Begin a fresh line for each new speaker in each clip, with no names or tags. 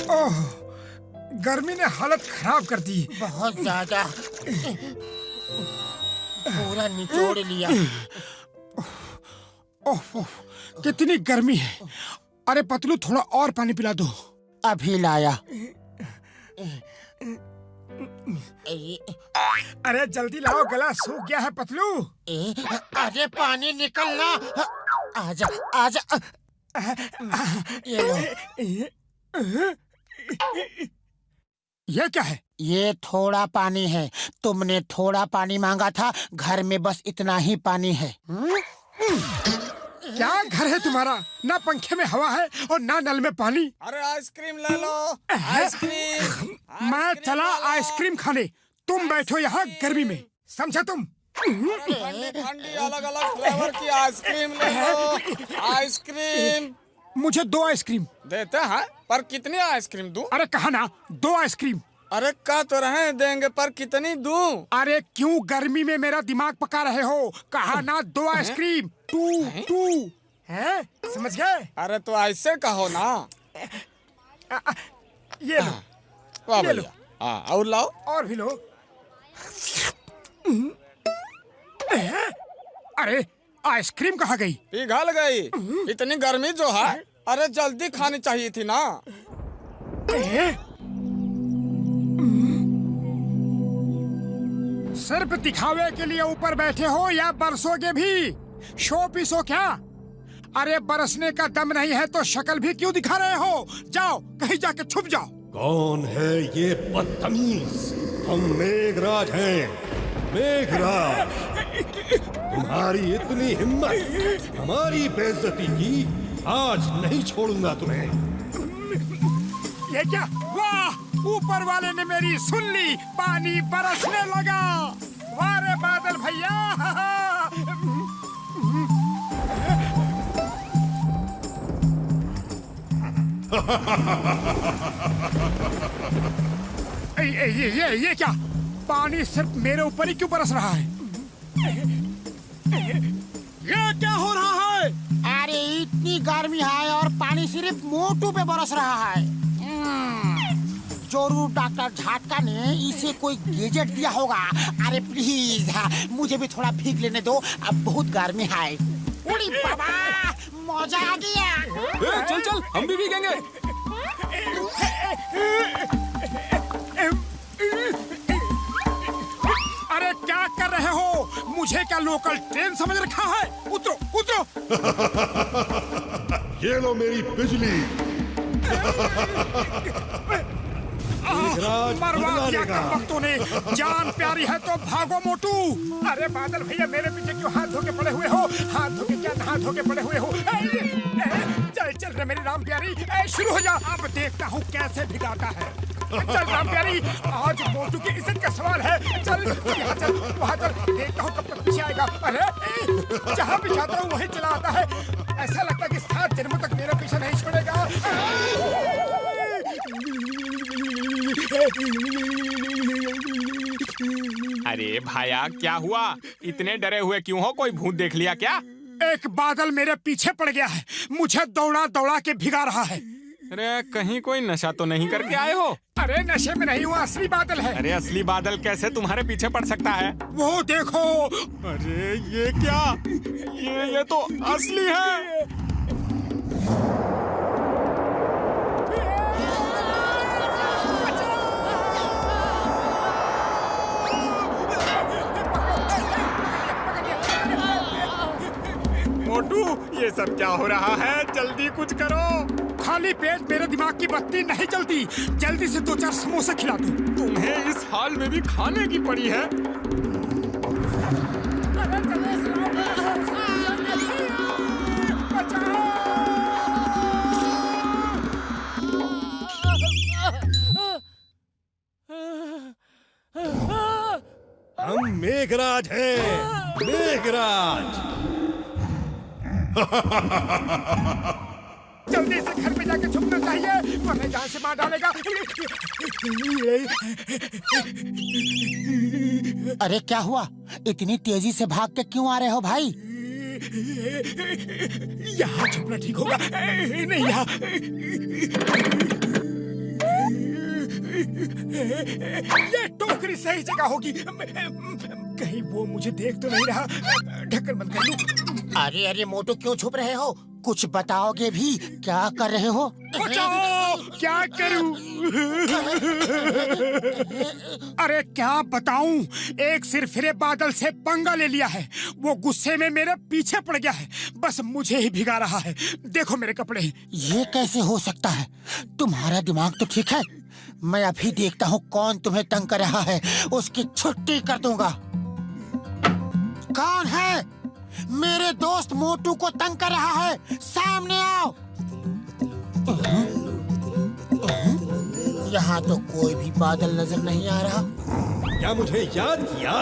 ओह, गर्मी ने हालत खराब कर दी।
बहुत ज्यादा, पूरा निचोड़ लिया।
ओह, कितनी गर्मी है। अरे पतलू, थोड़ा और पानी पिला दो।
अभी लाया।
अरे जल्दी लाओ, गला सूख गया है पतलू।
अरे पानी निकलना। आजा आजा, ये लो।
ये क्या है?
ये थोड़ा पानी है। तुमने थोड़ा पानी मांगा था, घर में बस इतना ही पानी है।
क्या घर है तुम्हारा? ना पंखे में हवा है और ना नल में पानी।
अरे आइसक्रीम ले लो, आइसक्रीम।
मैं चला आइसक्रीम खाने, तुम बैठो यहाँ गर्मी में, समझा तुम?
ठंडी ठंडी अलग अलग फ्लेवर की आइसक्रीम ले लो। आइसक्रीम
मुझे 2 आइसक्रीम
देते हैं, पर कितनी आइसक्रीम दूं?
अरे कहा ना 2 आइसक्रीम।
अरे कह तो रहे देंगे, पर कितनी दूं?
अरे क्यों गर्मी में मेरा दिमाग पका रहे हो? कहा ना 2 आइसक्रीम। 2 है, समझ गए?
अरे तो ऐसे कहो ना।
ये लो,
वाह
ये लो।
भैया। हाँ, और लाओ।
और भी लो। अरे आइसक्रीम कहाँ गई?
पिघल गई। इतनी गर्मी जो है, अरे जल्दी खानी चाहिए थी ना।
सिर्फ दिखावे के लिए ऊपर बैठे हो या बरसोगे भी? शो पीस हो क्या? अरे बरसने का दम नहीं है तो शक्ल भी क्यों दिखा रहे हो? जाओ कहीं जाके छुप जाओ।
कौन है ये बदतमीज? हम मेघराज हैं, मेघराज। तुम्हारी इतनी हिम्मत हमारी बेइज्जती की, आज नहीं छोड़ूंगा तुम्हें।
ये क्या? वाह, ऊपर वाले ने मेरी सुन ली, पानी बरसने लगा। वाह रे बादल भैया। ये क्या? पानी सिर्फ मेरे ऊपर ही क्यों बरस रहा है? ये क्या हो रहा है?
अरे इतनी गर्मी है और पानी सिर्फ मोटू पे बरस रहा है। जरूर डॉक्टर झाटका ने इसे कोई गैजेट दिया होगा। अरे प्लीज, मुझे भी थोड़ा भीग लेने दो, अब बहुत गर्मी है। उड़ी बाबा, मजा आ गया।
चल चल, हम भी भीगेंगे।
अरे क्या कर रहे हो? मुझे क्या लोकल ट्रेन समझ रखा है? उतरो उतरो।
ये लो मेरी बिजली।
मरवा दिया कमबख्तों ने। जान प्यारी है तो भागो मोटू। अरे बादल भैया, मेरे पीछे क्यों हाथ धो के पड़े हुए हो? हाथ धो के क्या नहा धो के पड़े हुए हो? चल चल रे मेरी राम प्यारी, शुरू हो जा। अब देखता हूँ कैसे भिगाता है। चल राम प्यारी, आज मोटू की इज्जत का सवाल है। चल यहाँ चल, वहाँ चल, देखता हूँ कब तक पीछे आएगा। अरे जहाँ भी जाता हूँ वहीं चला आता है। ऐसा लगता है कि 7 जन्मों तक मेरा पीछा नहीं छोड़ेगा।
अरे भाया, क्या हुआ? इतने डरे हुए क्यों हो? कोई भूत देख लिया क्या?
एक बादल मेरे पीछे पड़ गया है, मुझे दौड़ा दौड़ा के भिगा रहा है।
अरे कहीं कोई नशा तो नहीं करके आए हो?
अरे नशे में नहीं हुआ, असली बादल है।
अरे असली बादल कैसे तुम्हारे पीछे पड़ सकता है?
वो देखो।
अरे ये क्या? ये तो असली है। मोटू, ये सब क्या हो रहा है? जल्दी कुछ करो।
खाली पेट मेरे दिमाग की बत्ती नहीं चलती। जल्दी से 2-4 समोसे खिला दो।
तुम्हें इस हाल में भी खाने की पड़ी है?
हम मेघराज हैं, मेघराज।
जल्दी से घर में जाके छुपना चाहिए, वरना जान से मार डालेगा।
अरे क्या हुआ? इतनी तेजी से भाग के क्यों आ रहे हो भाई?
यहाँ छुपना ठीक होगा। नहीं यहाँ। ये टोकरी सही जगह होगी। कहीं वो मुझे देख तो नहीं रहा। ढक्कन बंद कर लूं।
अरे अरे मोटू, क्यों छुप रहे हो? कुछ बताओगे भी? क्या कर रहे हो?
बचाओ, क्या करूं? अरे क्या बताऊं, एक सिरफिरे बादल से पंगा ले लिया है। वो गुस्से में मेरे पीछे पड़ गया है, बस मुझे ही भिगा रहा है। देखो मेरे कपड़े।
ये कैसे हो सकता है? तुम्हारा दिमाग तो ठीक है। मैं अभी देखता हूँ कौन तुम्हें तंग कर रहा है, उसकी छुट्टी कर दूंगा। कौन है? मेरे दोस्त मोटू को तंग कर रहा है, सामने आओ। यहाँ तो कोई भी बादल नजर नहीं आ रहा।
क्या मुझे याद किया?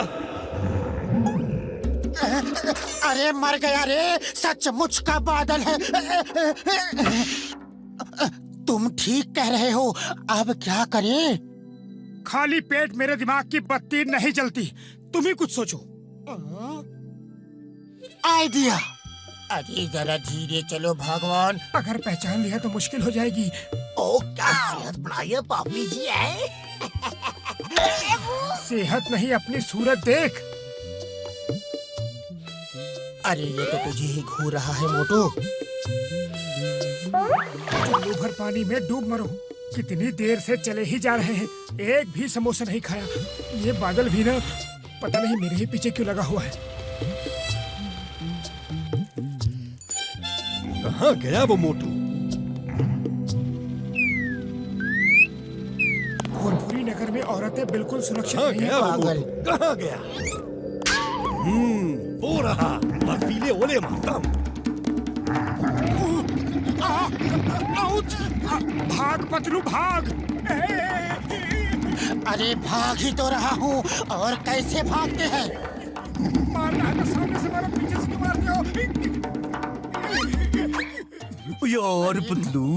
अरे मर गया रे, सचमुच का बादल है। तुम ठीक कह रहे हो, अब क्या करें?
खाली पेट मेरे दिमाग की बत्ती नहीं जलती। तुम ही कुछ सोचो।
आइडिया। अरे जरा धीरे चलो भगवान।
अगर पहचान लिया तो मुश्किल हो जाएगी।
ओ, क्या सेहत बढ़ाई है पापी जी है।
सेहत नहीं, अपनी सूरत देख।
अरे ये तो तुझे ही घूर रहा है मोटू।
चुल्लू भर पानी में डूब मरो। कितनी देर से चले ही जा रहे हैं, एक भी समोसा नहीं खाया। ये बादल भी ना, पता नहीं मेरे ही पीछे क्यों लगा हुआ है।
कहाँ गया वो मोटू?
भोरभूरी नगर में औरतें बिल्कुल सुरक्षित
कहाँ
नहीं
गया
हैं।
वो
पागल।
मोटू? कहाँ गया? वो रहा बर्फीले ओले मातम।
आउच! भाग पतलू भाग!
अरे भाग ही तो रहा हूँ, और कैसे भागते हैं?
मारना है तो सामने से मारो, पीछे से क्यों मार दो?
यार पतलू,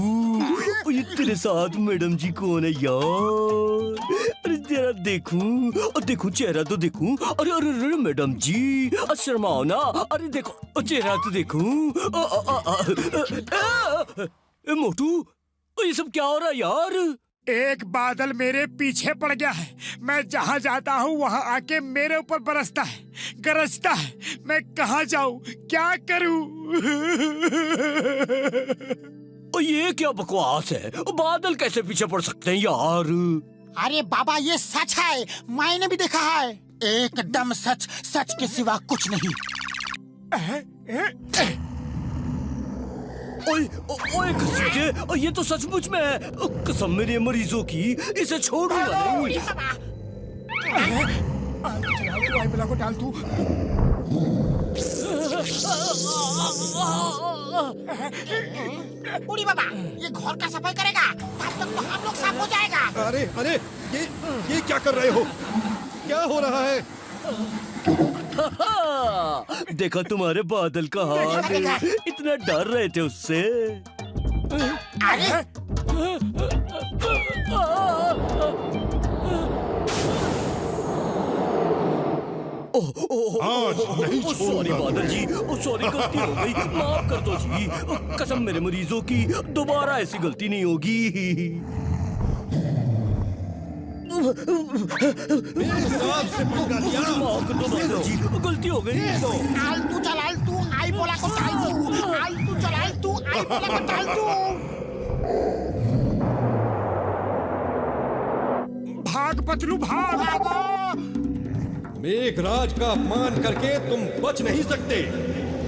ये तेरे साथ मैडम जी कौन है यार? अरे जरा देखूं, और देखूं चेहरा तो देखूं। अरे अरे अरे मैडम जी, शर्माओ ना। अरे देखो चेहरा तो देखूं। मोटू, ये सब क्या हो रहा है यार?
एक बादल मेरे पीछे पड़ गया है। मैं जहाँ जाता हूँ वहाँ आके मेरे ऊपर बरसता है, गरजता है। मैं कहाँ जाऊँ, क्या करूँ?
ये क्या बकवास है? बादल कैसे पीछे पड़ सकते हैं यार?
अरे बाबा, ये सच है, मैंने भी देखा है। एकदम सच, सच के सिवा कुछ नहीं।
ओए घसीटे, ये तो सचमुच में है। कसम मेरे मरीजों की, इसे छोड़ूंगा नहीं।
वाइबला को डाल तू।
उड़ी बाबा, ये घर का सफाई करेगा, तब तक तो हम लोग साफ हो जाएगा।
अरे अरे, ये क्या कर रहे हो? क्या हो रहा है?
देखा तुम्हारे बादल का हाल, इतना डर रहे थे उससे।
अरे
आज नहीं
सॉरी
छोड़ूंगा।
बादल जी, सॉरी, गलती हो गई, माफ कर दो जी। कसम मेरे मरीजों की, दोबारा ऐसी गलती नहीं होगी।
से पंगा लिया।
माफ कर दो बादल जी, गलती हो गई।
आलतू चल आलतू, आई बोला को आलतू, आलतू चल आलतू, आई बोला को आलतू।
भाग पतलू भाग!
मेघराज का अपमान करके तुम बच नहीं सकते।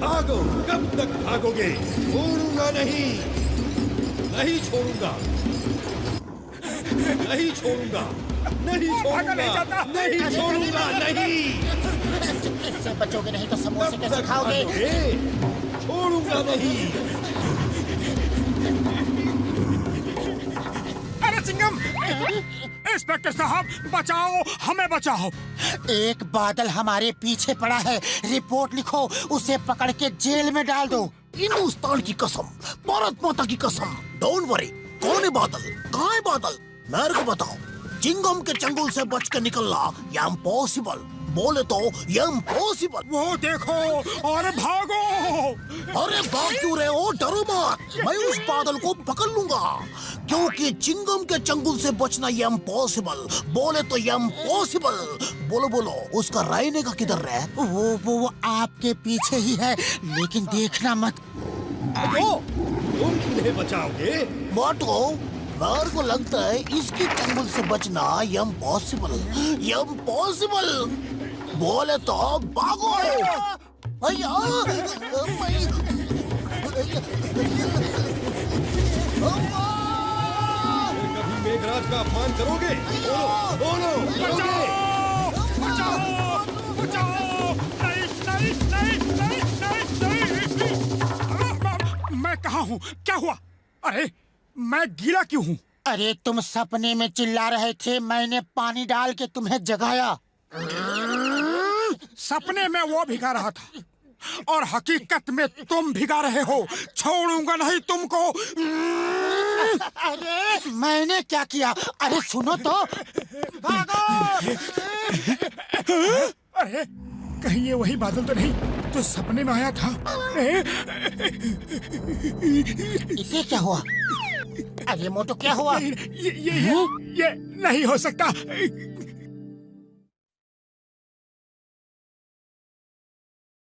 भागो, कब तक भागोगे? छोड़ूंगा नहीं, नहीं छोड़ूंगा, नहीं छोड़ूंगा, नहीं
भागा नहीं
छोड़ूंगा,
जाता।
नहीं छोड़ूंगा, नहीं।
इससे बचोगे नहीं तो समोसे
कब
कैसे
तक
खाओगे?
भागोगे? छोड़ूंगा नहीं।
अरे चिंगम! इंस्पेक्टर साहब, बचाओ, हमें बचाओ।
एक बादल हमारे पीछे पड़ा है, रिपोर्ट लिखो, उसे पकड़ के जेल में डाल दो।
हिंदुस्तान की कसम, भारत माता की कसम, डोंट वरी। कौन है बादल? कहाँ है बादल? मेरे को बताओ। चिंगम के चंगुल से बच के निकलना ये इम्पॉसिबल, बोले तो ये इम्पॉसिबल।
वो देखो, और भागो!
अरे भाग क्यों रहे हो? डरो मत, मैं उस बादल को पकड़ लूंगा। क्योंकि चिंगम के चंगुल से बचना ये इम्पॉसिबल। बोले तो ये इम्पॉसिबल। बोलो बोलो, उसका रहने का किधर है?
वो आपके पीछे ही है, लेकिन देखना मत।
तो तुम इन्हें बचाओगे?
मोटू, मेरे को लगता है इसके चंगुल से बचना ये इम्पॉसिबल। ये इम्पॉसिबल। बोले तो भागो। अय्या,
कभी मेघराज का अपमान करोगे? बोलो, बोलो,
बचाओ, बचाओ, नहीं। मैं कहाँ हूँ? क्या हुआ? अरे मैं गीला क्यों हूँ?
अरे तुम सपने में चिल्ला रहे थे, मैंने पानी डाल के तुम्हें जगाया।
सपने में वो भिगा रहा था और हकीकत में तुम भिगा रहे हो। छोड़ूंगा नहीं तुमको।
अरे मैंने क्या किया? अरे सुनो तो। भागो!
अरे कहीं ये वही बादल तो नहीं जो सपने में आया था?
इसे क्या हुआ? अरे मोटू क्या हुआ?
ये नहीं हो सकता।